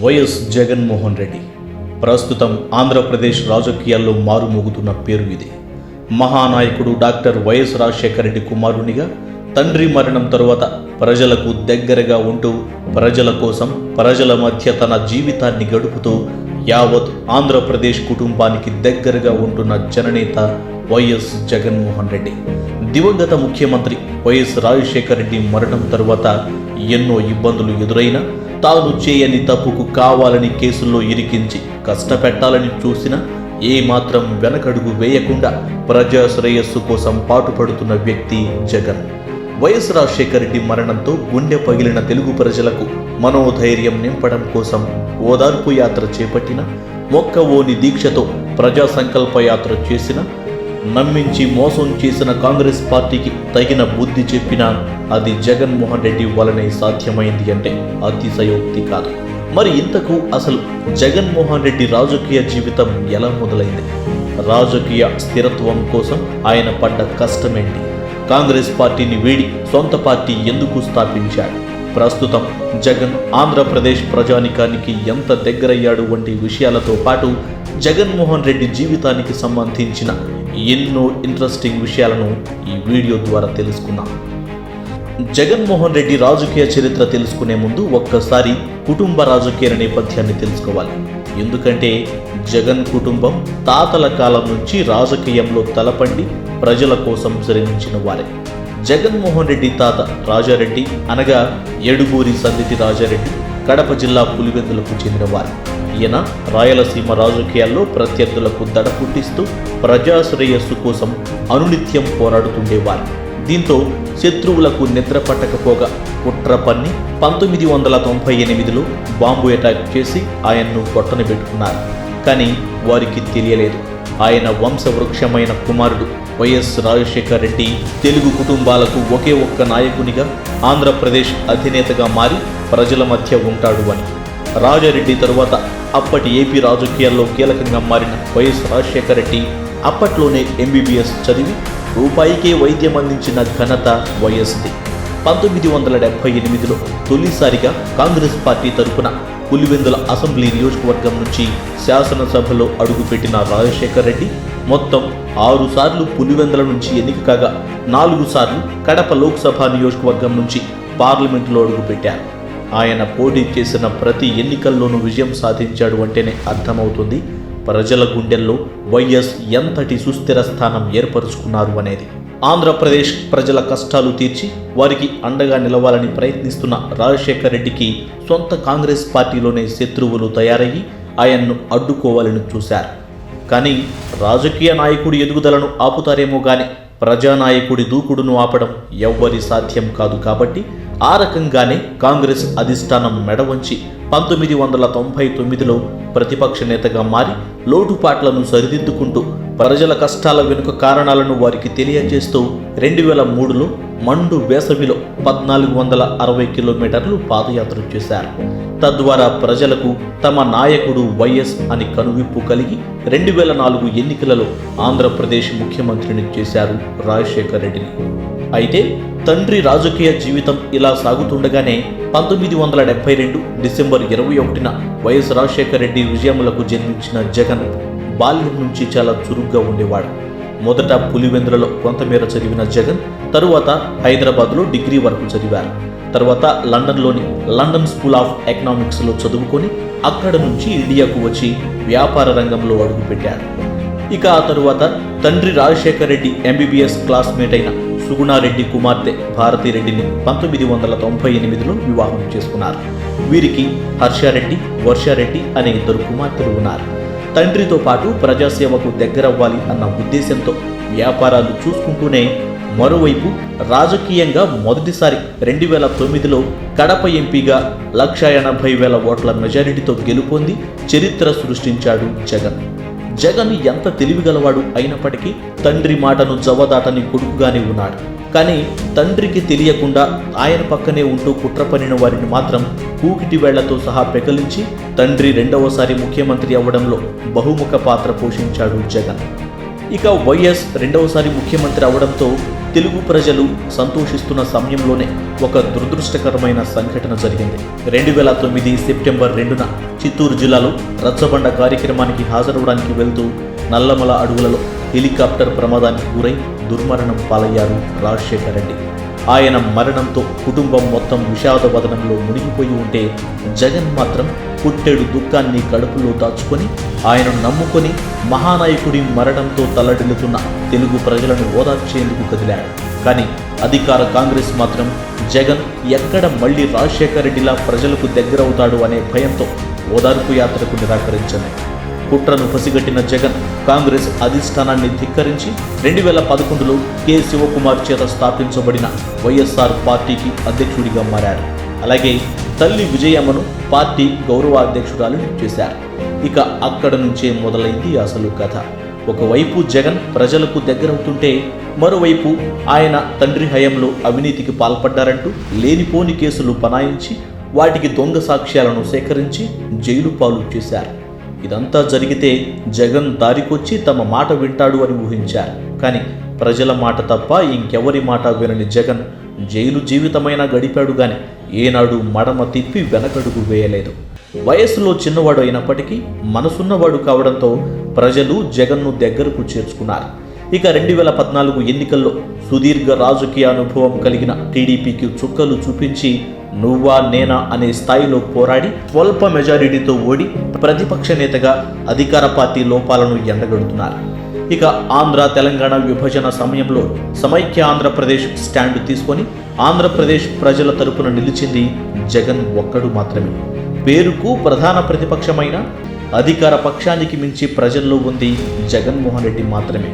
YS Jaganmohan Reddy ప్రస్తుతం ఆంధ్రప్రదేశ్ రాజకీయాల్లో మారుమోగుతున్న పేరు ఇది. మహానాయకుడు డాక్టర్ వైఎస్ రాజశేఖర రెడ్డి కుమారునిగా తండ్రి మరణం తరువాత ప్రజలకు దగ్గరగా ఉంటూ ప్రజల కోసం ప్రజల మధ్య తన జీవితాన్ని గడుపుతూ యావత్ ఆంధ్రప్రదేశ్ కుటుంబానికి దగ్గరగా ఉంటున్న జననేత వైఎస్ జగన్మోహన్ రెడ్డి. దివంగత ముఖ్యమంత్రి వైఎస్ రాజశేఖర రెడ్డి మరణం తరువాత ఎన్నో ఇబ్బందులు ఎదురైనా తాను చేయని తప్పుకు కావాలని కేసుల్లో ఇరికించి కష్టపెట్టాలని చూసినా ఏమాత్రం వెనకడుగు వేయకుండా ప్రజా శ్రేయస్సు కోసం పాటుపడుతున్న వ్యక్తి జగన్. వైఎస్ రాజశేఖర రెడ్డి మరణంతో గుండె పగిలిన తెలుగు ప్రజలకు మనోధైర్యం నింపడం కోసం ఓదార్పు యాత్ర చేపట్టిన, మొక్కవోని దీక్షతో ప్రజా సంకల్ప యాత్ర చేసిన, నమ్మించి మోసం చేసిన కాంగ్రెస్ పార్టీకి తగిన బుద్ధి చెప్పినా అది జగన్మోహన్ రెడ్డి వలనే సాధ్యమైంది అంటే అతిశయోక్తి కాదు. మరి ఇంతకు అసలు జగన్మోహన్ రెడ్డి రాజకీయ జీవితం ఎలా మొదలైంది? రాజకీయ స్థిరత్వం కోసం ఆయన పడ్డ కష్టమేంటి? కాంగ్రెస్ పార్టీని వీడి సొంత పార్టీ ఎందుకు స్థాపించాడు? ప్రస్తుతం జగన్ ఆంధ్రప్రదేశ్ ప్రజానికానికి ఎంత దగ్గరయ్యాడు వంటి విషయాలతో పాటు జగన్మోహన్ రెడ్డి జీవితానికి సంబంధించిన ఎన్నో ఇంట్రెస్టింగ్ విషయాలను ఈ వీడియో ద్వారా తెలుసుకున్నాం. జగన్మోహన్ రెడ్డి రాజకీయ చరిత్ర తెలుసుకునే ముందు ఒక్కసారి కుటుంబ రాజకీయ నేపథ్యాన్ని తెలుసుకోవాలి. ఎందుకంటే జగన్ కుటుంబం తాతల కాలం నుంచి రాజకీయంలో తలపండి ప్రజల కోసం శ్రమించిన వారే. జగన్మోహన్ రెడ్డి తాత రాజారెడ్డి అనగా ఎడుగూరి సందిటి రాజారెడ్డి కడప జిల్లా పులివెందులకు చెందినవారు. ఈయన రాయలసీమ రాజకీయాల్లో ప్రత్యర్థులకు దడ పుట్టిస్తూ ప్రజాశ్రేయస్సు కోసం అనునిత్యం పోరాడుతుండేవారు. దీంతో శత్రువులకు నిద్ర పట్టకపోగా కుట్ర పన్ని 1998లో బాంబు అటాక్ చేసి ఆయన్ను పొట్టన పెట్టుకున్నారు. కానీ వారికి తెలియలేదు, ఆయన వంశవృక్షమైన కుమారుడు వైఎస్ రాజశేఖర రెడ్డి తెలుగు కుటుంబాలకు ఒకే ఒక్క నాయకునిగా ఆంధ్రప్రదేశ్ అధినేతగా మారి ప్రజల మధ్య ఉంటాడు అని. రాజారెడ్డి తరువాత అప్పటి ఏపీ రాజకీయాల్లో కీలకంగా మారిన వైఎస్ రాజశేఖర రెడ్డి అప్పట్లోనే ఎంబీబీఎస్ చదివి రూపాయికే వైద్యం అందించిన ఘనత వైఎస్ది. 1978లో తొలిసారిగా కాంగ్రెస్ పార్టీ తరఫున పులివెందుల అసెంబ్లీ నియోజకవర్గం నుంచి శాసనసభలో అడుగుపెట్టిన రాజశేఖర రెడ్డి మొత్తం 6 సార్లు పులివెందుల నుంచి ఎన్నిక కాగా 4 సార్లు కడప లోక్సభ నియోజకవర్గం నుంచి పార్లమెంటులో అడుగుపెట్టారు. ఆయన పోటీ చేసిన ప్రతి ఎన్నికల్లోనూ విజయం సాధించాడు అంటేనే అర్థమవుతుంది ప్రజల గుండెల్లో వైఎస్ ఎంతటి సుస్థిర స్థానం ఏర్పరుచుకున్నారు అనేది. ఆంధ్రప్రదేశ్ ప్రజల కష్టాలు తీర్చి వారికి అండగా నిలవాలని ప్రయత్నిస్తున్న రాజశేఖర రెడ్డికి సొంత కాంగ్రెస్ పార్టీలోనే శత్రువులు తయారయ్యి ఆయన్ను అడ్డుకోవాలని చూశారు. కానీ రాజకీయ నాయకుడి ఎదుగుదలను ఆపుతారేమో గాని ప్రజానాయకుడి దూకుడును ఆపడం ఎవ్వరి సాధ్యం కాదు. కాబట్టి ఆ రకంగానే కాంగ్రెస్ అధిష్టానం మెడవంచి 1999లో ప్రతిపక్ష నేతగా మారి లోటుపాట్లను సరిదిద్దుకుంటూ ప్రజల కష్టాల వెనుక కారణాలను వారికి తెలియజేస్తూ 2003లో మండు వేసవిలో 1460 కిలోమీటర్లు పాదయాత్ర చేశారు. తద్వారా ప్రజలకు తమ నాయకుడు వైఎస్ అని కనువిప్పు కలిగి 2004 ఎన్నికలలో ఆంధ్రప్రదేశ్ ముఖ్యమంత్రిని చేశారు రాజశేఖర రెడ్డిని. అయితే తండ్రి రాజకీయ జీవితం ఇలా సాగుతుండగానే 1972 డిసెంబర్ 21న వైఎస్ రాజశేఖర రెడ్డి విజయములకు జన్మించిన జగన్ బాల్యం నుంచి చాలా చురుగ్గా ఉండేవాడు. మొదట పులివెందులలో కొంతమేర చదివిన జగన్ తరువాత హైదరాబాద్లో డిగ్రీ వరకు చదివారు. తర్వాత లండన్లోని లండన్ స్కూల్ ఆఫ్ ఎకనామిక్స్లో చదువుకొని అక్కడ నుంచి ఇండియాకు వచ్చి వ్యాపార రంగంలో అడుగుపెట్టాడు. ఇక ఆ తరువాత తండ్రి రాజశేఖర రెడ్డి ఎంబీబీఎస్ క్లాస్మేట్ అయిన సుగుణారెడ్డి కుమార్తె భారతిరెడ్డిని 1998లో వివాహం చేసుకున్నారు. వీరికి హర్షారెడ్డి, వర్షారెడ్డి అనే 2 కుమార్తెలు ఉన్నారు. తండ్రితో పాటు ప్రజాసేవకు దగ్గరవ్వాలి అన్న ఉద్దేశంతో వ్యాపారాలు చూసుకుంటూనే మరోవైపు రాజకీయంగా మొదటిసారి 2009లో కడప ఎంపీగా 180,000 ఓట్ల మెజారిటీతో గెలుపొంది చరిత్ర సృష్టించాడు జగన్. జగన్ ఎంత తెలివిగలవాడు అయినప్పటికీ తండ్రి మాటను జవదాటని కొడుకుగానే ఉన్నాడు. కానీ తండ్రికి తెలియకుండా ఆయన పక్కనే ఉంటూ కుట్ర పనిన వారిని మాత్రం కూకిటి వేళ్లతో సహా పెకలించి తండ్రి 2వసారి ముఖ్యమంత్రి అవ్వడంలో బహుముఖ పాత్ర పోషించాడు జగన్. ఇక వైఎస్ 2వసారి ముఖ్యమంత్రి అవడంతో తెలుగు ప్రజలు సంతోషిస్తున్న సమయంలోనే ఒక దురదృష్టకరమైన సంఘటన జరిగింది. 2009 సెప్టెంబర్ 2న చిత్తూరు జిల్లాలో రచ్చబండ కార్యక్రమానికి హాజరవడానికి వెళ్తూ నల్లమల అడవులలో హెలికాప్టర్ ప్రమాదానికి గురై దుర్మరణం పాలయ్యారు రాజశేఖర్ రెడ్డి. ఆయన మరణంతో కుటుంబం మొత్తం విషాదవదనంలో మునిగిపోయి ఉంటే జగన్ మాత్రం పుట్టెడు దుఃఖాన్ని కడుపులో దాచుకొని ఆయనను నమ్ముకొని మహానాయకుడి మరణంతో తల్లడిల్లుతున్న తెలుగు ప్రజలను ఓదార్చేందుకు కదిలాడు. కానీ అధికార కాంగ్రెస్ మాత్రం జగన్ ఎక్కడ మళ్లీ రాజశేఖర్ రెడ్డిలా ప్రజలకు దగ్గరవుతాడు అనే భయంతో ఓదార్పు యాత్రకు నిరాకరించింది. కుట్రను పసిగట్టిన జగన్ కాంగ్రెస్ అధిష్టానాన్ని ధిక్కరించి 2011లో కె శివకుమార్ చేత స్థాపించబడిన వైఎస్ఆర్ పార్టీకి అధ్యక్షుడిగా మారాడు. అలాగే తల్లి విజయమ్మను పార్టీ గౌరవ అధ్యక్షురాలు చేశారు. ఇక అక్కడ నుంచే మొదలైంది అసలు కథ. ఒకవైపు జగన్ ప్రజలకు దగ్గరవుతుంటే మరోవైపు ఆయన తండ్రి హయాంలో అవినీతికి పాల్పడ్డారంటూ లేనిపోని కేసులు బనాయించి వాటికి దొంగ సాక్ష్యాలను సేకరించి జైలు పాలు చేశారు. ఇదంతా జరిగితే జగన్ దారికొచ్చి తమ మాట వింటాడు అని ఊహించారు. కానీ ప్రజల మాట తప్ప ఇంకెవరి మాట వినని జగన్ జైలు జీవితమైనా గడిపాడు గాని ఏనాడు మడమ తిప్పి వెనకడుగు వేయలేదు. వయస్సులో చిన్నవాడు అయినప్పటికీ మనసున్నవాడు కావడంతో ప్రజలు జగన్ను దగ్గరకు చేర్చుకున్నారు. ఇక 2014 ఎన్నికల్లో సుదీర్ఘ రాజకీయ అనుభవం కలిగిన టీడీపీకి చుక్కలు చూపించి నువ్వా నేనా అనే స్థాయిలో పోరాడి స్వల్ప మెజారిటీతో ఓడి ప్రతిపక్ష నేతగా అధికార పార్టీ లోపాలను ఎండగడుతున్నారు. ఇక ఆంధ్ర తెలంగాణ విభజన సమయంలో సమైక్య ఆంధ్రప్రదేశ్ స్టాండ్ తీసుకొని ఆంధ్రప్రదేశ్ ప్రజల తరపున నిలిచింది జగన్ ఒక్కడు మాత్రమే. పేరుకు ప్రధాన ప్రతిపక్షమైన అధికార పక్షానికి మించి ప్రజల్లో ఉంది జగన్మోహన్ రెడ్డి మాత్రమే.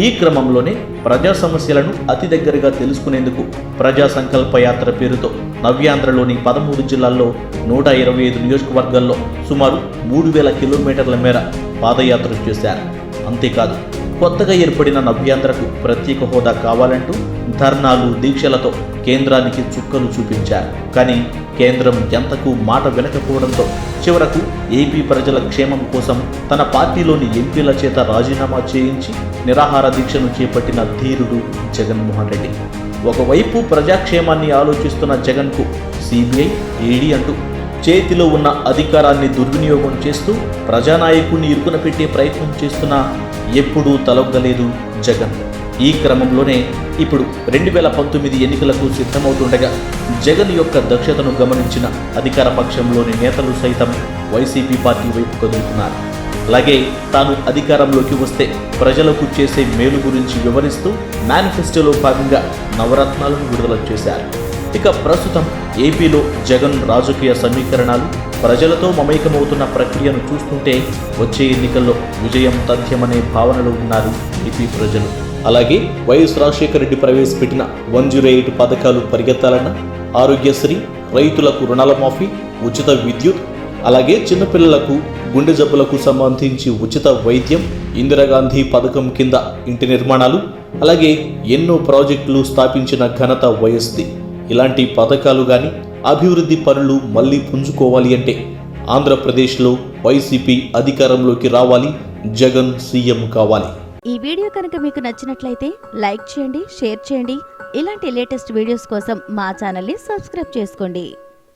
ఈ క్రమంలోనే ప్రజా సమస్యలను అతి దగ్గరగా తెలుసుకునేందుకు ప్రజా సంకల్ప యాత్ర పేరుతో నవ్యాంధ్రలోని 13 జిల్లాల్లో 125 నియోజకవర్గాల్లో సుమారు 3000 కిలోమీటర్ల మేర పాదయాత్ర చేశారు. అంతేకాదు కొత్తగా ఏర్పడిన నవ్యాంధ్రకు ప్రత్యేక హోదా కావాలంటూ ధర్నాలు దీక్షలతో కేంద్రానికి చుక్కలు చూపించారు. కానీ కేంద్రం ఎంతకు మాట వినకపోవడంతో చివరకు ఏపీ ప్రజల క్షేమం కోసం తన పార్టీలోని ఎంపీల చేత రాజీనామా చేయించి నిరాహార దీక్షను చేపట్టిన ధీరుడు జగన్మోహన్ రెడ్డి. ఒకవైపు ప్రజాక్షేమాన్ని ఆలోచిస్తున్న జగన్కు సిబిఐ, ఈడీ అంటూ చేతిలో ఉన్న అధికారాన్ని దుర్వినియోగం చేస్తూ ప్రజానాయకుడిని ఇరుకున పెట్టే ప్రయత్నం చేస్తున్నా ఎప్పుడూ తలొగ్గలేదు జగన్. ఈ క్రమంలోనే ఇప్పుడు 2019 ఎన్నికలకు సిద్ధమవుతుండగా జగన్ యొక్క దక్షతను గమనించిన అధికార పక్షంలోని నేతలు సైతం వైసీపీ పార్టీ వైపు కదులుతున్నారు. అలాగే తాను అధికారంలోకి వస్తే ప్రజలకు చేసే మేలు గురించి వివరిస్తూ మేనిఫెస్టోలో భాగంగా నవరత్నాలను విడుదల చేశారు. ఇక ప్రస్తుతం ఏపీలో జగన్ రాజకీయ సమీకరణాలు ప్రజలతో మమేకమవుతున్న ప్రక్రియను చూస్తుంటే వచ్చే ఎన్నికల్లో విజయం తథ్యమనే భావనలో ఉన్నారు ఏపీ ప్రజలు. అలాగే వైఎస్ రాజశేఖర రెడ్డి ప్రవేశపెట్టిన 108 పథకాలు పరిగెత్తాలన్న ఆరోగ్యశ్రీ, రైతులకు రుణాల మాఫీ, ఉచిత విద్యుత్, అలాగే చిన్నపిల్లలకు గుండె జబ్బులకు సంబంధించి ఉచిత వైద్యం, ఇందిరాగాంధీ పథకం కింద ఇంటి నిర్మాణాలు, అలాగే ఎన్నో ప్రాజెక్టులు స్థాపించిన ఘనత వైఎస్ది. ఇలాంటి పథకాలు కానీ అభివృద్ధి పనులు మళ్ళీ పుంజుకోవాలి అంటే ఆంధ్రప్రదేశ్లో వైసీపీ అధికారంలోకి రావాలి, జగన్ సీఎం కావాలి. ఈ వీడియో కనుక మీకు నచ్చినట్లయితే లైక్ చేయండి, షేర్ చేయండి. ఇలాంటి లేటెస్ట్ వీడియోస్ కోసం మా ఛానల్ని సబ్స్క్రైబ్ చేసుకోండి.